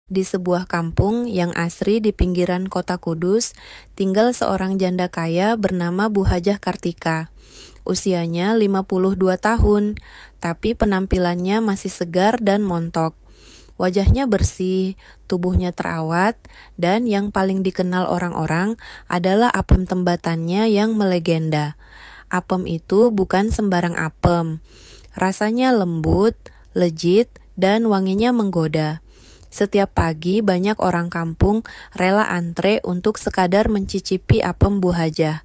Di sebuah kampung yang asri di pinggiran kota Kudus, tinggal seorang janda kaya bernama Bu Hajah Kartika. Usianya 52 tahun, tapi penampilannya masih segar dan montok. Wajahnya bersih, tubuhnya terawat, dan yang paling dikenal orang-orang adalah apem tembatannya yang melegenda. Apem itu bukan sembarang apem. Rasanya lembut, legit, dan wanginya menggoda. Setiap pagi banyak orang kampung rela antre untuk sekadar mencicipi apem Bu Hajah.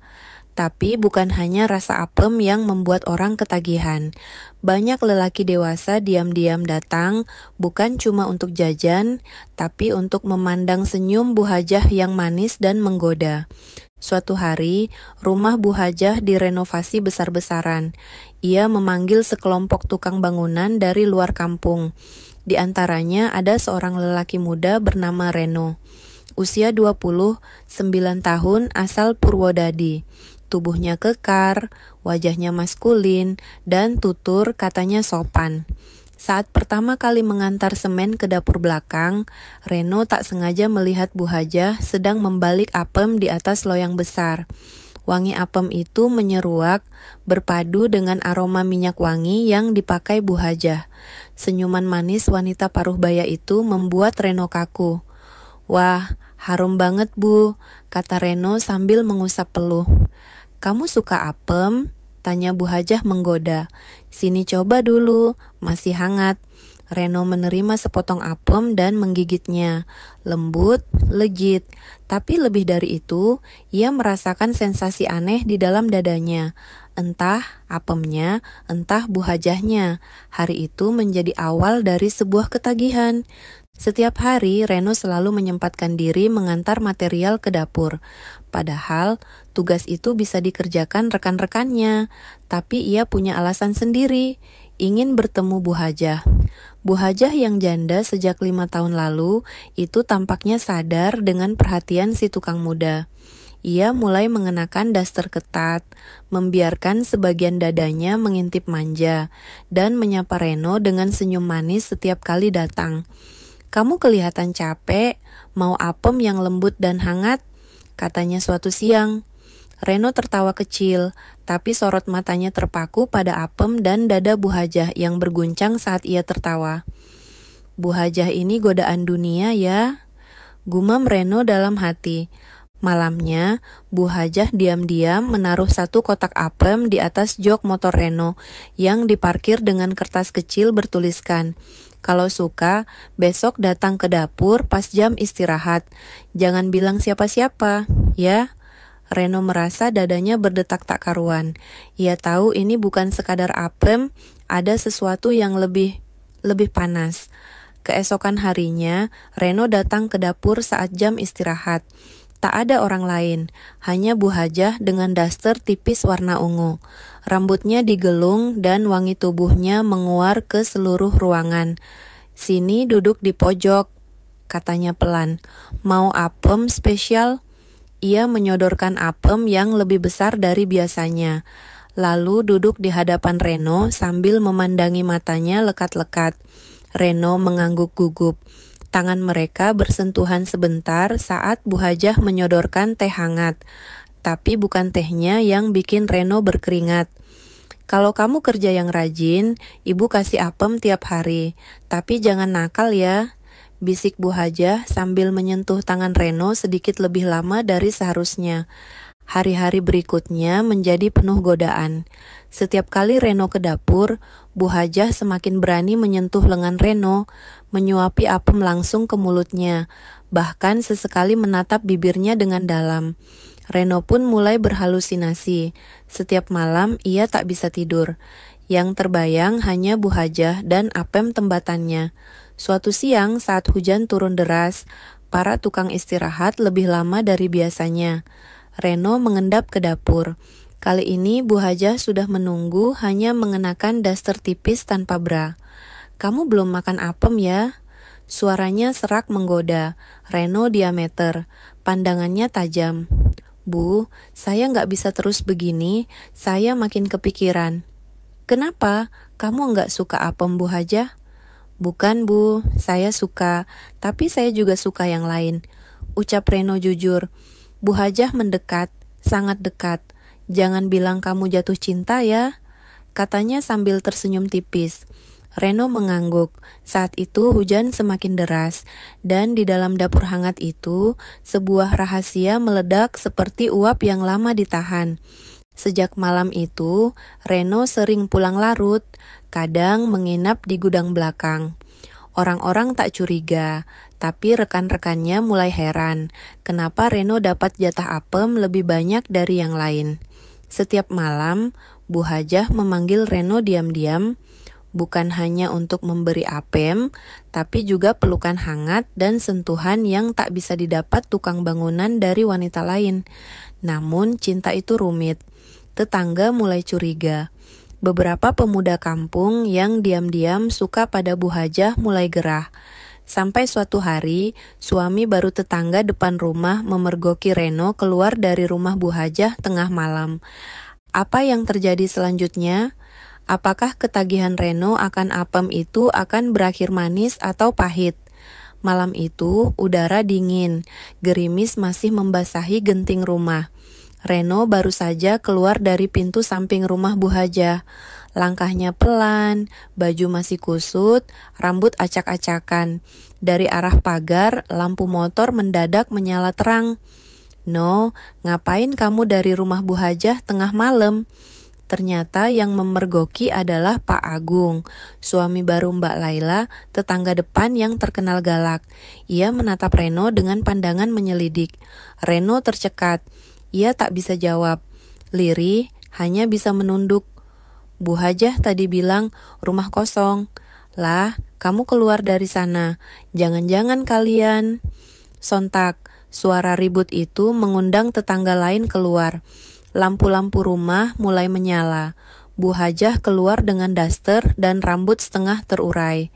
Tapi bukan hanya rasa apem yang membuat orang ketagihan. Banyak lelaki dewasa diam-diam datang, bukan cuma untuk jajan, tapi untuk memandang senyum Bu Hajah yang manis dan menggoda. Suatu hari, rumah Bu Hajah direnovasi besar-besaran. Ia memanggil sekelompok tukang bangunan dari luar kampung. Di antaranya ada seorang lelaki muda bernama Reno. Usia 29 tahun, asal Purwodadi. Tubuhnya kekar, wajahnya maskulin, dan tutur katanya sopan. Saat pertama kali mengantar semen ke dapur belakang, Reno tak sengaja melihat Bu Hajah sedang membalik apem di atas loyang besar. Wangi apem itu menyeruak, berpadu dengan aroma minyak wangi yang dipakai Bu Hajah. Senyuman manis wanita paruh baya itu membuat Reno kaku. "Wah, harum banget Bu," kata Reno sambil mengusap peluh. "Kamu suka apem?" tanya Bu Hajah menggoda. "Sini coba dulu, masih hangat." Reno menerima sepotong apem dan menggigitnya. Lembut, legit, tapi lebih dari itu, ia merasakan sensasi aneh di dalam dadanya. Entah apemnya, entah Bu Hajahnya. Hari itu menjadi awal dari sebuah ketagihan. Setiap hari, Reno selalu menyempatkan diri mengantar material ke dapur. Padahal, tugas itu bisa dikerjakan rekan-rekannya. Tapi ia punya alasan sendiri, ingin bertemu Bu Hajah. Bu Hajah yang janda sejak 5 tahun lalu, itu tampaknya sadar dengan perhatian si tukang muda. Ia mulai mengenakan daster ketat, membiarkan sebagian dadanya mengintip manja, dan menyapa Reno dengan senyum manis setiap kali datang. "Kamu kelihatan capek, mau apem yang lembut dan hangat?" katanya suatu siang. Reno tertawa kecil, tapi sorot matanya terpaku pada apem dan dada Bu Hajah yang berguncang saat ia tertawa. "Bu Hajah ini godaan dunia ya," gumam Reno dalam hati. Malamnya, Bu Hajah diam-diam menaruh satu kotak apem di atas jok motor Reno yang diparkir dengan kertas kecil bertuliskan, "Kalau suka, besok datang ke dapur pas jam istirahat. Jangan bilang siapa-siapa, ya." Reno merasa dadanya berdetak tak karuan. Ia tahu ini bukan sekadar apem, ada sesuatu yang lebih panas. Keesokan harinya, Reno datang ke dapur saat jam istirahat. Tak ada orang lain, hanya Bu Hajah dengan daster tipis warna ungu. Rambutnya digelung dan wangi tubuhnya menguar ke seluruh ruangan. "Sini duduk di pojok," katanya pelan. "Mau apem spesial?" Ia menyodorkan apem yang lebih besar dari biasanya. Lalu duduk di hadapan Reno sambil memandangi matanya lekat-lekat. Reno mengangguk gugup. Tangan mereka bersentuhan sebentar saat Bu Hajah menyodorkan teh hangat. Tapi bukan tehnya yang bikin Reno berkeringat. "Kalau kamu kerja yang rajin, Ibu kasih apem tiap hari. Tapi jangan nakal ya," bisik Bu Hajah sambil menyentuh tangan Reno sedikit lebih lama dari seharusnya. Hari-hari berikutnya menjadi penuh godaan. Setiap kali Reno ke dapur, Bu Hajah semakin berani menyentuh lengan Reno, menyuapi apem langsung ke mulutnya, bahkan sesekali menatap bibirnya dengan dalam. Reno pun mulai berhalusinasi. Setiap malam ia tak bisa tidur. Yang terbayang hanya Bu Hajah dan apem tembatannya. Suatu siang saat hujan turun deras, para tukang istirahat lebih lama dari biasanya. Reno mengendap ke dapur. Kali ini Bu Hajah sudah menunggu hanya mengenakan daster tipis tanpa bra. "Kamu belum makan apem ya?" Suaranya serak menggoda. Reno diameter, pandangannya tajam. "Bu, saya nggak bisa terus begini, saya makin kepikiran." "Kenapa? Kamu nggak suka apem Bu Hajah?" Bukan Bu, saya suka, tapi saya juga suka yang lain, ucap Reno jujur. Bu Hajah mendekat, sangat dekat. Jangan bilang kamu jatuh cinta ya, katanya sambil tersenyum tipis. Reno mengangguk. Saat itu hujan semakin deras, dan di dalam dapur hangat itu, sebuah rahasia meledak seperti uap yang lama ditahan. Sejak malam itu, Reno sering pulang larut, kadang menginap di gudang belakang. Orang-orang tak curiga, tapi rekan-rekannya mulai heran, kenapa Reno dapat jatah apem lebih banyak dari yang lain. Setiap malam, Bu Hajah memanggil Reno diam-diam, bukan hanya untuk memberi apem, tapi juga pelukan hangat dan sentuhan yang tak bisa didapat tukang bangunan dari wanita lain. Namun cinta itu rumit. Tetangga mulai curiga. Beberapa pemuda kampung yang diam-diam suka pada Bu Hajah mulai gerah. Sampai suatu hari, suami baru tetangga depan rumah memergoki Reno keluar dari rumah Bu Hajah tengah malam. Apa yang terjadi selanjutnya? Apakah ketagihan Reno akan apem itu akan berakhir manis atau pahit? Malam itu, udara dingin, gerimis masih membasahi genting rumah. Reno baru saja keluar dari pintu samping rumah Bu Hajah. Langkahnya pelan, baju masih kusut, rambut acak-acakan. Dari arah pagar, lampu motor mendadak menyala terang. "No, ngapain kamu dari rumah Bu Hajah tengah malam?" Ternyata yang memergoki adalah Pak Agung, suami baru Mbak Laila, tetangga depan yang terkenal galak. Ia menatap Reno dengan pandangan menyelidik. Reno tercekat. Ia tak bisa jawab. Lirih, hanya bisa menunduk. Bu Hajah tadi bilang rumah kosong. Lah, kamu keluar dari sana. Jangan-jangan kalian. Sontak, suara ribut itu mengundang tetangga lain keluar. Lampu-lampu rumah mulai menyala. Bu Hajah keluar dengan daster dan rambut setengah terurai.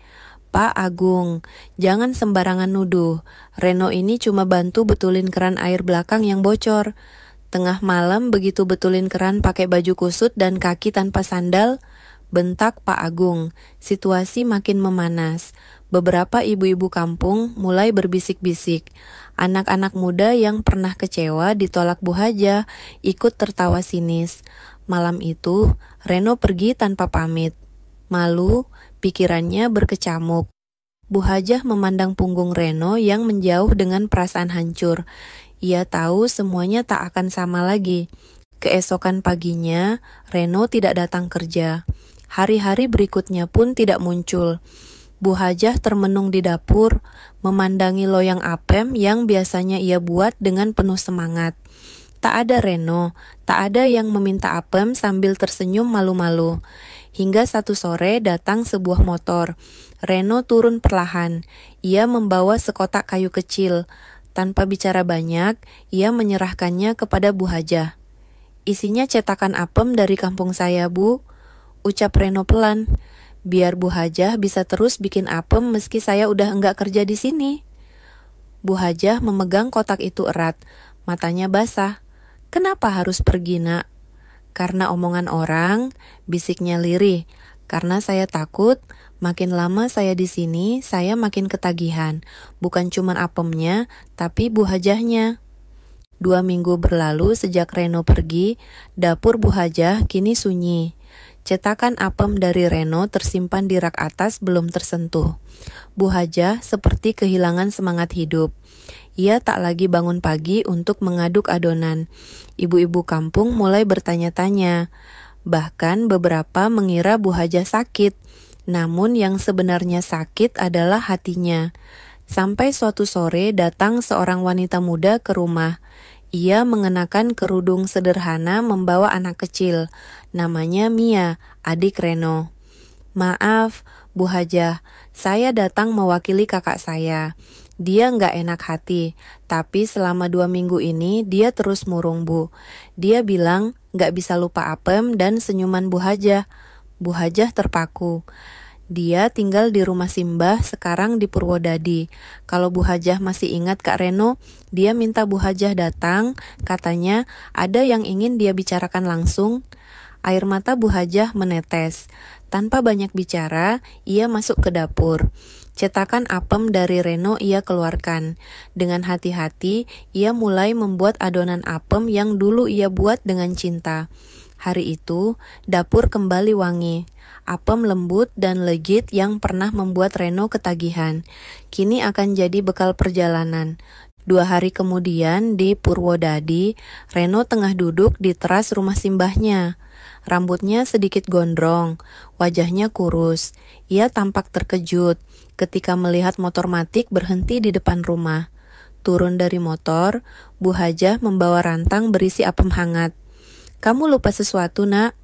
"Pak Agung, jangan sembarangan nuduh. Reno ini cuma bantu betulin keran air belakang yang bocor. Tengah malam begitu betulin keran pakai baju kusut dan kaki tanpa sandal," bentak Pak Agung. Situasi makin memanas. Beberapa ibu-ibu kampung mulai berbisik-bisik. Anak-anak muda yang pernah kecewa ditolak Bu Hajah ikut tertawa sinis. Malam itu, Reno pergi tanpa pamit. Malu, pikirannya berkecamuk. Bu Hajah memandang punggung Reno yang menjauh dengan perasaan hancur. Ia tahu semuanya tak akan sama lagi. Keesokan paginya, Reno tidak datang kerja. Hari-hari berikutnya pun tidak muncul. Bu Hajah termenung di dapur, memandangi loyang apem yang biasanya ia buat dengan penuh semangat. Tak ada Reno, tak ada yang meminta apem sambil tersenyum malu-malu. Hingga satu sore datang sebuah motor. Reno turun perlahan. Ia membawa sekotak kayu kecil. Tanpa bicara banyak, ia menyerahkannya kepada Bu Hajah. "Isinya cetakan apem dari kampung saya, Bu," ucap Reno pelan. "Biar Bu Hajah bisa terus bikin apem meski saya udah enggak kerja di sini." Bu Hajah memegang kotak itu erat, matanya basah. "Kenapa harus pergi, Nak?" "Karena omongan orang," bisiknya lirih. "Karena saya takut, makin lama saya di sini, saya makin ketagihan. Bukan cuma apemnya, tapi Bu Hajahnya." 2 minggu berlalu sejak Reno pergi, dapur Bu Hajah kini sunyi. Cetakan apem dari Reno tersimpan di rak atas belum tersentuh. Bu Hajah seperti kehilangan semangat hidup. Ia tak lagi bangun pagi untuk mengaduk adonan. Ibu-ibu kampung mulai bertanya-tanya. Bahkan beberapa mengira Bu Hajah sakit. Namun yang sebenarnya sakit adalah hatinya. Sampai suatu sore datang seorang wanita muda ke rumah. Ia mengenakan kerudung sederhana membawa anak kecil. Namanya Mia, adik Reno. "Maaf, Bu Hajah, saya datang mewakili kakak saya. Dia nggak enak hati, tapi selama 2 minggu ini dia terus murung, Bu. Dia bilang nggak bisa lupa apem dan senyuman Bu Hajah." Bu Hajah terpaku. Dia tinggal di rumah Simbah, sekarang di Purwodadi. Kalau Bu Hajah masih ingat Kak Reno, dia minta Bu Hajah datang, katanya ada yang ingin dia bicarakan langsung. Air mata Bu Hajah menetes. Tanpa banyak bicara, ia masuk ke dapur. Cetakan apem dari Reno ia keluarkan. Dengan hati-hati, ia mulai membuat adonan apem yang dulu ia buat dengan cinta. Hari itu, dapur kembali wangi. Apem lembut dan legit yang pernah membuat Reno ketagihan. Kini akan jadi bekal perjalanan. 2 hari kemudian di Purwodadi, Reno tengah duduk di teras rumah simbahnya. Rambutnya sedikit gondrong, wajahnya kurus. Ia tampak terkejut ketika melihat motor matik berhenti di depan rumah. Turun dari motor, Bu Hajah membawa rantang berisi apem hangat. "Kamu lupa sesuatu, Nak?"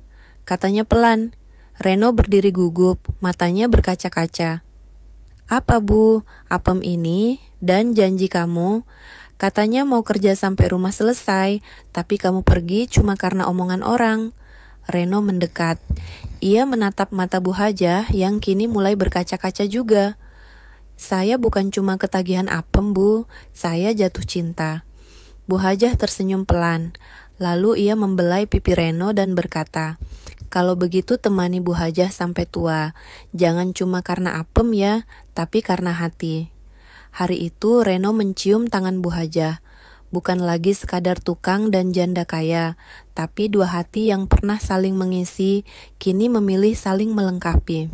katanya pelan. Reno berdiri gugup, matanya berkaca-kaca. "Apa, Bu? Apem ini dan janji kamu. Katanya mau kerja sampai rumah selesai, tapi kamu pergi cuma karena omongan orang." Reno mendekat. Ia menatap mata Bu Hajah yang kini mulai berkaca-kaca juga. "Saya bukan cuma ketagihan apem, Bu. Saya jatuh cinta." Bu Hajah tersenyum pelan. Lalu ia membelai pipi Reno dan berkata, "Kalau begitu temani Bu Hajah sampai tua. Jangan cuma karena apem ya, tapi karena hati." Hari itu Reno mencium tangan Bu Hajah. Bukan lagi sekadar tukang dan janda kaya, tapi 2 hati yang pernah saling mengisi, kini memilih saling melengkapi.